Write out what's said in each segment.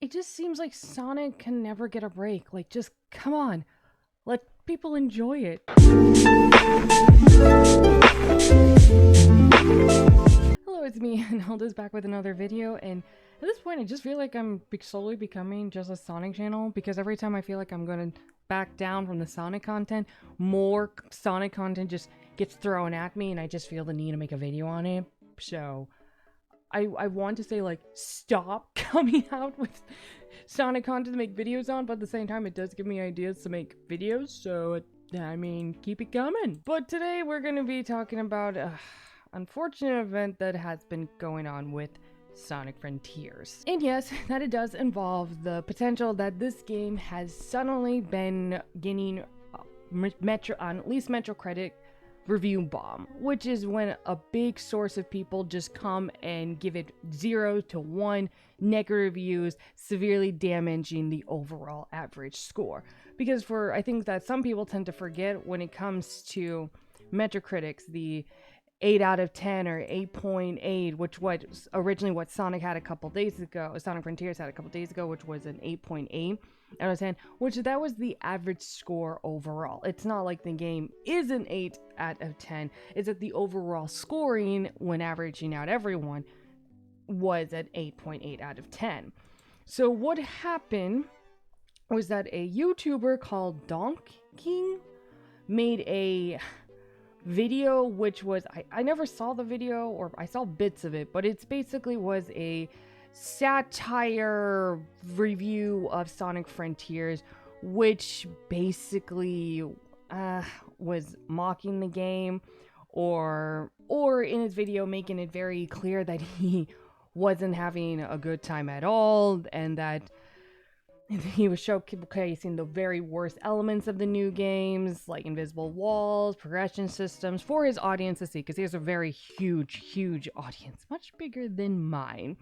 It just seems like Sonic can never get a break. Like, just come on, let people enjoy it. Hello, it's me, and Hilda's back with another video, and at this point I just feel like I'm slowly becoming just a Sonic channel, because every time I feel like I'm gonna back down from the Sonic content, more Sonic content just gets thrown at me, and I just feel the need to make a video on it. So I want to say, like, stop coming out with Sonic content to make videos on, but at the same time it does give me ideas to make videos, so I mean, keep it coming. But today we're gonna be talking about unfortunate event that has been going on with Sonic Frontiers. And yes, that it does involve the potential that this game has suddenly been getting at least Metacritic review bomb, which is when a big source of people just come and give it 0 to 1 negative reviews, severely damaging the overall average score. Because I think that some people tend to forget when it comes to Metacritics, the 8 out of 10 or 8.8, which was originally what Sonic had a couple days ago, Sonic Frontiers had a couple days ago, which was an 8.8 out of 10, which that was the average score overall. It's not like the game is an 8 out of 10, it's that the overall scoring, when averaging out everyone, was at 8.8 out of 10. So what happened was that a YouTuber called Donk King made a video, which was, I never saw the video, or I saw bits of it, but it's basically was a satire review of Sonic Frontiers, which basically was mocking the game, or in his video making it very clear that he wasn't having a good time at all, and that he was showcasing the very worst elements of the new games, like invisible walls, progression systems, for his audience to see, because he has a very huge audience, much bigger than mine.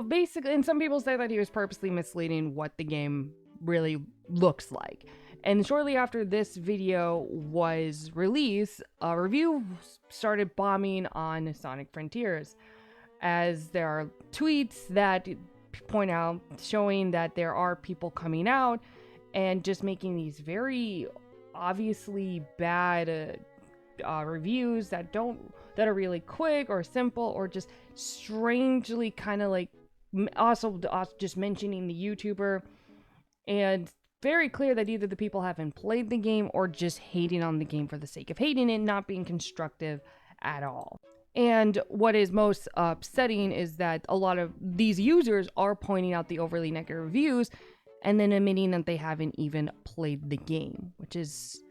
Basically, and some people say that he was purposely misleading what the game really looks like. And shortly after this video was released, a review started bombing on Sonic Frontiers, as there are tweets that point out showing that there are people coming out and just making these very obviously bad reviews that are really quick or simple, or just strangely kind of like also just mentioning the YouTuber, and very clear that either the people haven't played the game or just hating on the game for the sake of hating it, not being constructive at all. And what is most upsetting is that a lot of these users are pointing out the overly negative reviews and then admitting that they haven't even played the game, which is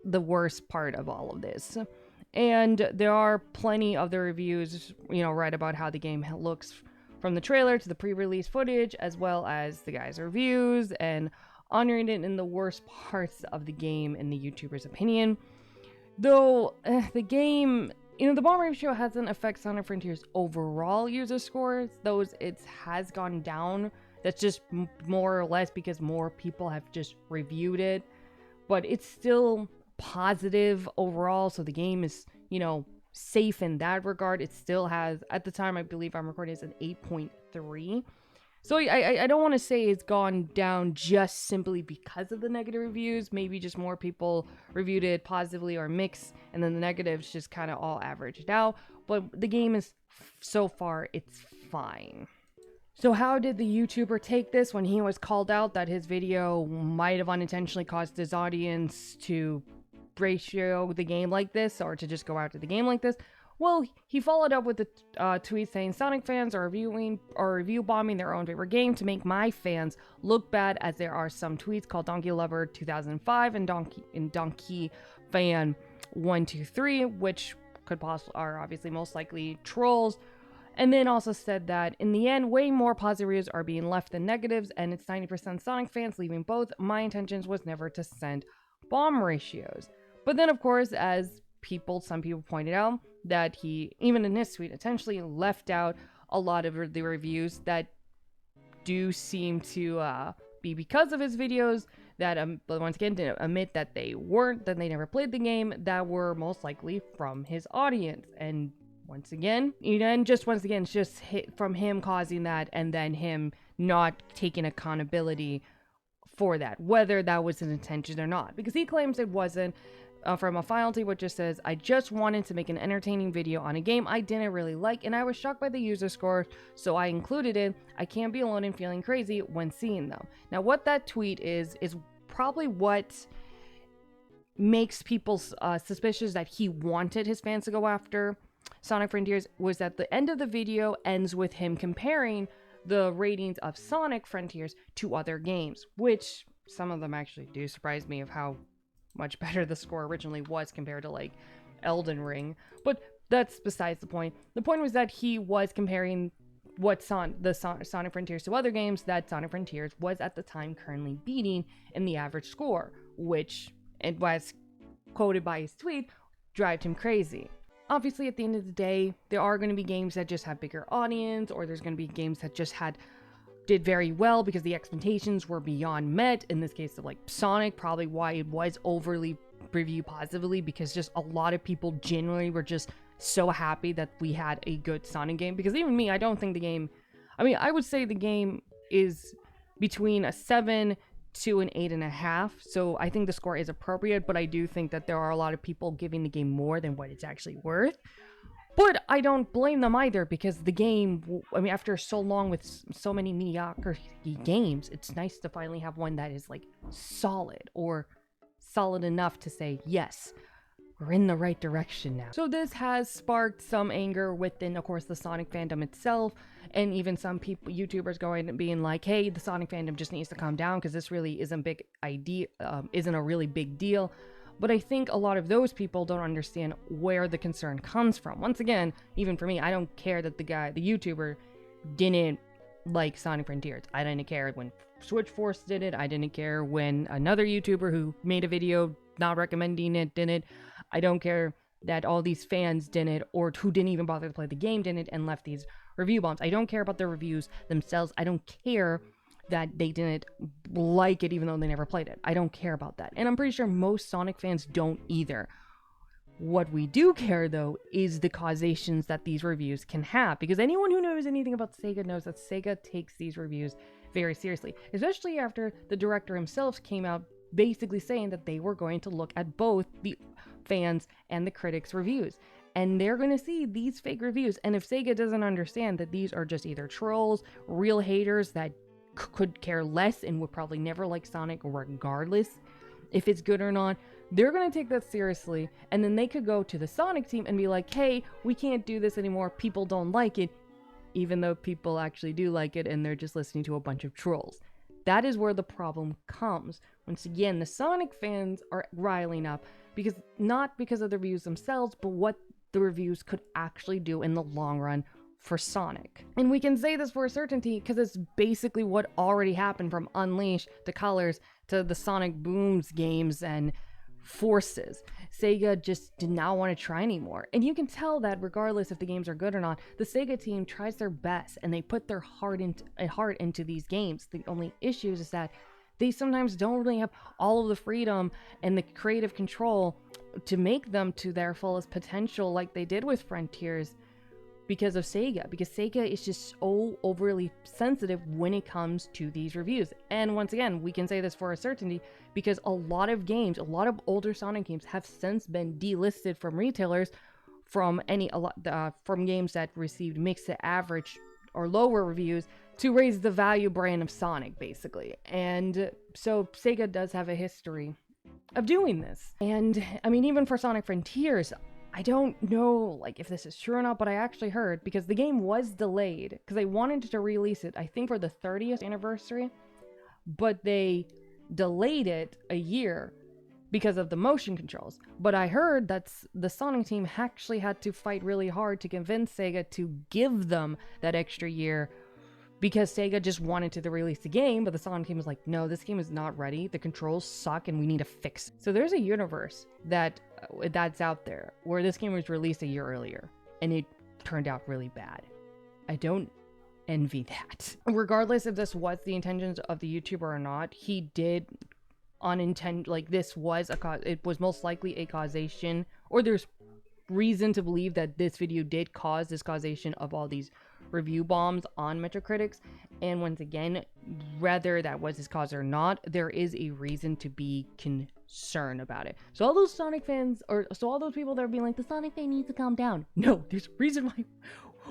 the worst part of all of this. And there are plenty of the reviews, write about how the game looks from the trailer to the pre-release footage, as well as the guys' reviews, and honoring it in the worst parts of the game in the YouTuber's opinion. Though the game, the bomb ratio hasn't affected Sonic Frontiers' overall user scores, though it has gone down. That's just more or less because more people have just reviewed it. But it's still positive overall, so the game is, safe in that regard. It still has, at the time I believe I'm recording, it's an 8.3. So I don't want to say it's gone down just simply because of the negative reviews. Maybe just more people reviewed it positively or mixed, and then the negatives just kind of all averaged out. But the game is, so far, it's fine. So how did the YouTuber take this when he was called out that his video might have unintentionally caused his audience to ratio the game like this, or to just go after the game like this? Well, he followed up with a tweet saying, "Sonic fans are review bombing their own favorite game to make my fans look bad, as there are some tweets called Donkey Lover 2005 and Donkey Fan 123, which are obviously most likely trolls." And then also said that in the end, way more positive reviews are being left than negatives, and it's 90% Sonic fans leaving both. My intentions was never to send bomb ratios. But then, of course, as some people pointed out, that he, even in his tweet, intentionally left out a lot of the reviews that do seem to be because of his videos, that once again didn't admit that they never played the game, that were most likely from his audience. And once again, it's just from him causing that, and then him not taking accountability for that, whether that was his intention or not, because he claims it wasn't. From a file tape which just says, I just wanted to make an entertaining video on a game I didn't really like, and I was shocked by the user score, so I included it. I can't be alone in feeling crazy when seeing them. Now, what that tweet is probably what makes people suspicious that he wanted his fans to go after Sonic Frontiers, was that the end of the video ends with him comparing the ratings of Sonic Frontiers to other games, which some of them actually do surprise me of how much better the score originally was compared to like Elden Ring, but that's besides the point. The point was that he was comparing what Sonic Frontiers to other games that Sonic Frontiers was at the time currently beating in the average score, which, it was quoted by his tweet, drives him crazy. Obviously, at the end of the day, there are going to be games that just have bigger audience, or there's going to be games that just did very well because the expectations were beyond met. In this case of like Sonic, probably why it was overly reviewed positively, because just a lot of people generally were just so happy that we had a good Sonic game. Because even me, I don't think the game, I would say the game is between a 7 to an 8.5, so I think the score is appropriate, but I do think that there are a lot of people giving the game more than what it's actually worth. But I don't blame them either, because the game, after so long with so many mediocre games, it's nice to finally have one that is like solid, or solid enough to say, yes, we're in the right direction now. So this has sparked some anger within, of course, the Sonic fandom itself, and even some people, YouTubers going and being like, hey, the Sonic fandom just needs to calm down because this really isn't isn't a really big deal. But I think a lot of those people don't understand where the concern comes from. Once again, even for me, I don't care that the YouTuber didn't like Sonic Frontiers. I didn't care when Switch Force did it. I didn't care when another YouTuber who made a video not recommending it did it. I don't care that all these fans didn't, or who didn't even bother to play the game didn't and left these review bombs. I don't care about the reviews themselves. I don't care that they didn't like it even though they never played it. I don't care about that. And I'm pretty sure most Sonic fans don't either. What we do care, though, is the causations that these reviews can have. Because anyone who knows anything about Sega knows that Sega takes these reviews very seriously. Especially after the director himself came out basically saying that they were going to look at both the fans and the critics' reviews. And they're going to see these fake reviews. And if Sega doesn't understand that these are just either trolls, real haters that could care less and would probably never like Sonic regardless if it's good or not, they're going to take that seriously, and then they could go to the Sonic team and be like, hey, we can't do this anymore, people don't like it, even though people actually do like it and they're just listening to a bunch of trolls. That is where the problem comes. Once again, the Sonic fans are riling up because not because of the reviews themselves, but what the reviews could actually do in the long run for Sonic. And we can say this for a certainty because it's basically what already happened from Unleash to Colors to the Sonic Booms games and Forces. Sega just did not want to try anymore. And you can tell that regardless if the games are good or not, the Sega team tries their best and they put their heart into these games. The only issue is that they sometimes don't really have all of the freedom and the creative control to make them to their fullest potential like they did with Frontiers, because of Sega, because Sega is just so overly sensitive when it comes to these reviews. And once again, we can say this for a certainty because a lot of games, a lot of older Sonic games have since been delisted from retailers from games that received mixed to average or lower reviews to raise the value brand of Sonic, basically. And so Sega does have a history of doing this. And even for Sonic Frontiers, I don't know if this is true or not, but I actually heard, because the game was delayed, because they wanted to release it, I think for the 30th anniversary, but they delayed it a year because of the motion controls. But I heard that the Sonic team actually had to fight really hard to convince Sega to give them that extra year, because Sega just wanted to release the game, but the Sonic team was like, no, this game is not ready, the controls suck, and we need to fix it. So there's a universe that's out there where this game was released a year earlier, and it turned out really bad. I don't envy that. Regardless if this was the intentions of the YouTuber or not, he did this was it was most likely a causation, or there's reason to believe that this video did cause this causation of all these review bombs on Metacritics. And once again, whether that was his cause or not, there is a reason to be concerned about it. So all those Sonic fans, or so all those people that are being like, the Sonic fan needs to calm down. No, there's a reason why.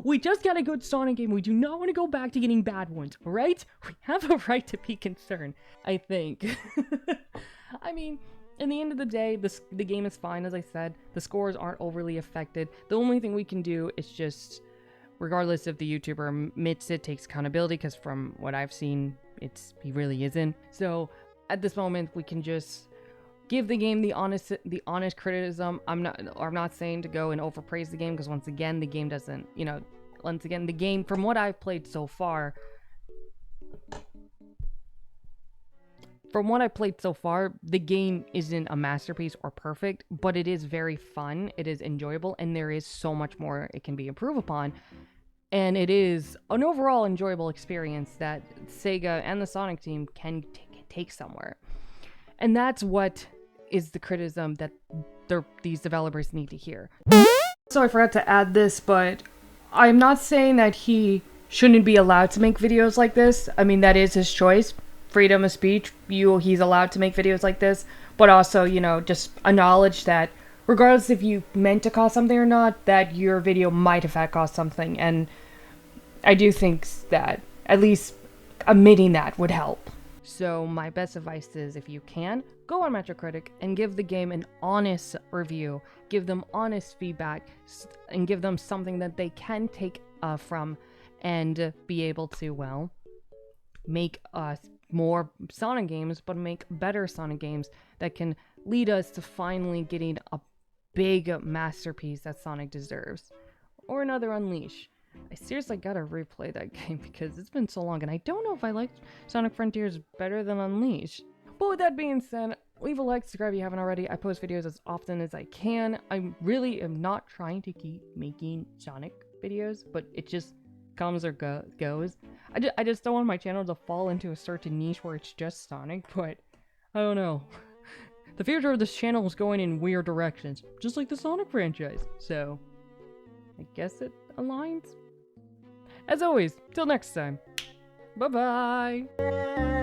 We just got a good Sonic game. We do not want to go back to getting bad ones, right? We have a right to be concerned, I think. I mean, in the end of the day, the game is fine, as I said. The scores aren't overly affected. The only thing we can do is just, regardless if the YouTuber admits it, takes accountability, because from what I've seen, he really isn't. So at this moment, we can just give the game the honest criticism. I'm not saying to go and overpraise the game, because once again, the game doesn't, the game, from what I've played so far, the game isn't a masterpiece or perfect, but it is very fun, it is enjoyable, and there is so much more it can be improved upon. And it is an overall enjoyable experience that Sega and the Sonic team can take somewhere. And that's what is the criticism that these developers need to hear. So I forgot to add this, but I'm not saying that he shouldn't be allowed to make videos like this. I mean, that is his choice. Freedom of speech. He's allowed to make videos like this. But also, just acknowledge that regardless if you meant to cause something or not, that your video might have had caused something. And I do think that at least admitting that would help. So my best advice is, if you can, go on Metacritic and give the game an honest review. Give them honest feedback and give them something that they can take from and be able to, well, make more Sonic games, but make better Sonic games that can lead us to finally getting a big masterpiece that Sonic deserves. Or another Unleash. I seriously gotta replay that game because it's been so long, and I don't know if I like Sonic Frontiers better than Unleash. But with that being said, leave a like, subscribe if you haven't already. I post videos as often as I can. I really am not trying to keep making Sonic videos, but it just comes or goes. I just don't want my channel to fall into a certain niche where it's just Sonic, but I don't know. The future of this channel is going in weird directions, just like the Sonic franchise, so I guess it aligns. As always, till next time, bye-bye!